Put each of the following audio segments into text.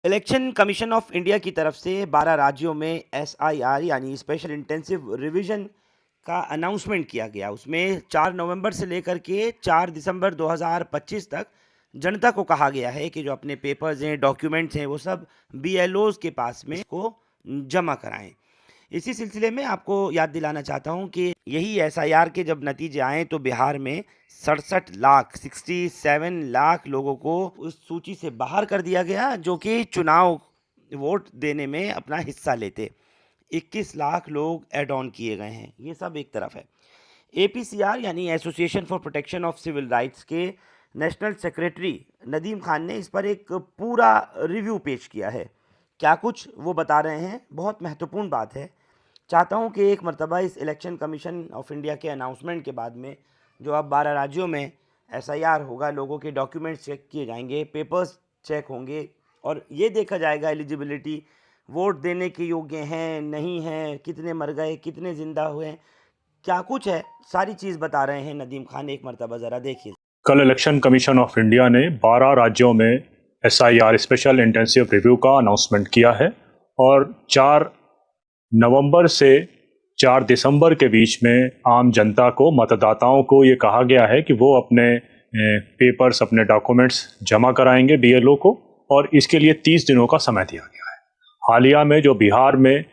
Election commission of India की तरफ से 12 राज्यों में एसआईआर यानी स्पेशल इंटेंसिव रिवीजन का अनाउंसमेंट किया गया। उसमें 4 नवंबर से लेकर के 4 दिसंबर 2025 तक जनता को कहा गया है कि जो अपने पेपर्स हैं, डॉक्यूमेंट्स हैं, वो सब बीएलओज़ के पास में को जमा कराएं। इसी सिलसिले में आपको याद दिलाना चाहता हूं कि यही एसआईआर के जब नतीजे आए तो बिहार में 67 लाख लोगों को उस सूची से बाहर कर दिया गया, जो कि चुनाव वोट देने में अपना हिस्सा लेते। 21 लाख लोग ऐड ऑन किए गए हैं। ये सब एक तरफ है। एपीसीआर यानी association for protection of civil rights के नेशनल सेक्रेटरी नदीम खान ने इस पर एक पूरा रिव्यू पेश किया है। क्या कुछ वो बता रहे हैं, बहुत महत्वपूर्ण बात है। चाहता हूं कि एक मर्तबा इस इलेक्शन कमीशन ऑफ इंडिया के अनाउंसमेंट के बाद में जो अब 12 राज्यों में एसआईआर होगा, लोगों के डॉक्यूमेंट्स चेक किए जाएंगे, पेपर्स चेक होंगे और ये देखा जाएगा एलिजिबिलिटी, वोट देने के योग्य हैं नहीं हैं, कितने मर गए, कितने ज़िंदा हुए, क्या कुछ है, सारी चीज़ बता रहे हैं नदीम खान। एक मर्तबा ज़रा देखिए। कल इलेक्शन कमीशन ऑफ इंडिया ने 12 राज्यों में एसआईआर स्पेशल इंटेंसिव रिव्यू का अनाउंसमेंट किया है और 4 नवंबर से 4 दिसंबर के बीच में आम जनता को, मतदाताओं को ये कहा गया है कि वो अपने पेपर्स, अपने डॉक्यूमेंट्स जमा कराएंगे बीएलओ को, और इसके लिए 30 दिनों का समय दिया गया है। हालिया में जो बिहार में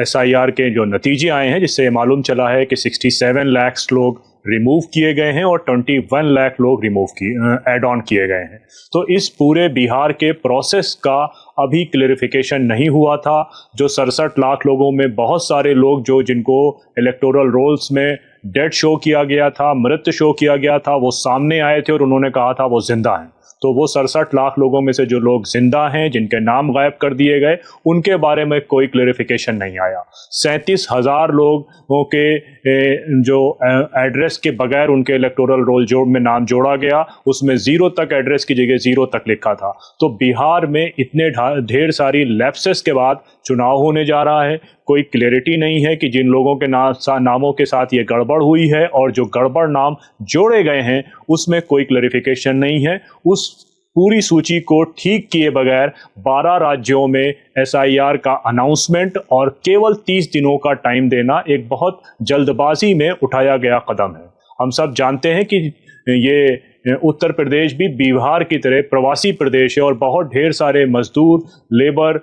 एसआईआर के जो नतीजे आए हैं, जिससे मालूम चला है कि 67 लाख लोग रिमूव किए गए हैं और 21 लाख लोग ऐड ऑन किए गए हैं। तो इस पूरे बिहार के प्रोसेस का अभी क्लेरिफिकेशन नहीं हुआ था। जो 67 लाख लोगों में बहुत सारे लोग जिनको इलेक्टोरल रोल्स में डेड शो किया गया था, मृत शो किया गया था, वो सामने आए थे और उन्होंने कहा था वो जिंदा हैं। तो वो 67 लाख लोगों में से जो लोग जिंदा हैं, जिनके नाम गायब कर दिए गए, उनके बारे में कोई क्लेरिफिकेशन नहीं आया। 37,000 लोगों के जो एड्रेस के बगैर उनके इलेक्टोरल रोल में नाम जोड़ा गया, उसमें 0 तक एड्रेस की जगह 0 तक लिखा था। तो बिहार में इतने ढेर सारी लैप्सेस के बाद चुनाव होने जा रहा है। कोई क्लैरिटी नहीं है कि जिन लोगों के नामों के साथ ये गड़बड़ हुई है और जो गड़बड़ नाम जोड़े गए हैं उसमें कोई क्लैरिफिकेशन नहीं है। उस पूरी सूची को ठीक किए बगैर 12 राज्यों में एसआईआर का अनाउंसमेंट और केवल 30 दिनों का टाइम देना एक बहुत जल्दबाजी में उठाया गया कदम है। हम सब जानते हैं कि ये उत्तर प्रदेश भी बिहार की तरह प्रवासी प्रदेश है और बहुत ढेर सारे मजदूर, लेबर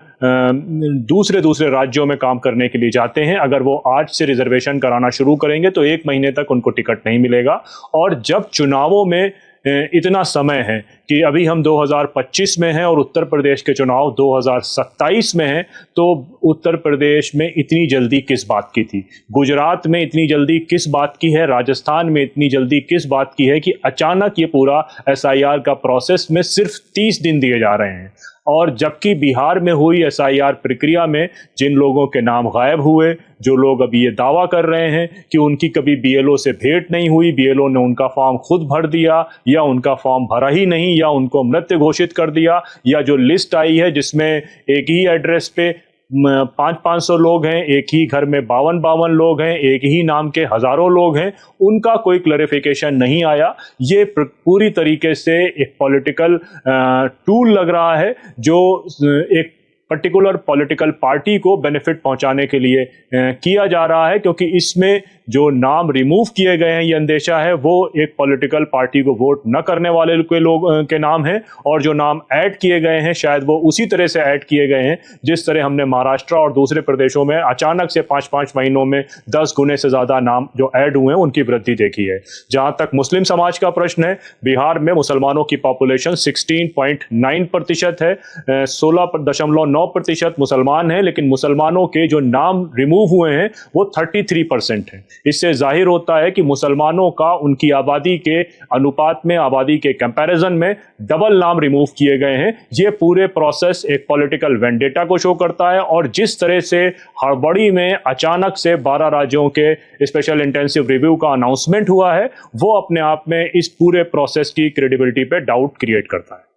दूसरे राज्यों में काम करने के लिए जाते हैं। अगर वो आज से रिजर्वेशन कराना शुरू करेंगे तो 1 महीने तक उनको टिकट नहीं मिलेगा। और जब चुनावों में इतना समय है कि अभी हम 2025 में हैं और उत्तर प्रदेश के चुनाव 2027 में हैं, तो उत्तर प्रदेश में इतनी जल्दी किस बात की थी, गुजरात में इतनी जल्दी किस बात की है, राजस्थान में इतनी जल्दी किस बात की है कि अचानक ये पूरा एसआईआर का प्रोसेस में सिर्फ 30 दिन दिए जा रहे हैं। और जबकि बिहार में हुई एसआईआर प्रक्रिया में जिन लोगों के नाम गायब हुए, जो लोग अभी ये दावा कर रहे हैं कि उनकी कभी बीएलओ से भेंट नहीं हुई, बीएलओ ने उनका फॉर्म खुद भर दिया या उनका फॉर्म भरा ही नहीं या उनको मृत घोषित कर दिया, या जो लिस्ट आई है जिसमें एक ही एड्रेस पे 500 लोग हैं, एक ही घर में 52 लोग हैं, एक ही नाम के हजारों लोग हैं, उनका कोई क्लैरिफिकेशन नहीं आया। ये पूरी तरीके से एक पॉलिटिकल टूल लग रहा है जो एक पर्टिकुलर पॉलिटिकल पार्टी को बेनिफिट पहुंचाने के लिए किया जा रहा है, क्योंकि इसमें जो नाम रिमूव किए गए हैं, ये अंदेशा है वो एक पॉलिटिकल पार्टी को वोट न करने वाले लोग के नाम हैं, और जो नाम ऐड किए गए हैं शायद वो उसी तरह से ऐड किए गए हैं जिस तरह हमने महाराष्ट्र और दूसरे प्रदेशों में अचानक से 5-5 महीनों में 10 गुने से ज्यादा नाम जो ऐड हुए हैं उनकी वृद्धि देखी है। जहां तक मुस्लिम समाज का प्रश्न है, बिहार में मुसलमानों की पॉपुलेशन 16.9% है, 16.9% मुसलमान है, लेकिन मुसलमानों के जो नाम रिमूव हुए हैं वो 33% है। इससे जाहिर होता है कि मुसलमानों का उनकी आबादी के अनुपात में, आबादी के कंपैरिजन में डबल नाम रिमूव किए गए हैं। ये पूरे प्रोसेस एक पॉलिटिकल वेंडेटा को शो करता है, और जिस तरह से हड़बड़ी में अचानक से 12 राज्यों के स्पेशल इंटेंसिव रिव्यू का अनाउंसमेंट हुआ है, वो अपने आप में इस पूरे प्रोसेस की क्रेडिबिलिटी पे डाउट क्रिएट करता है।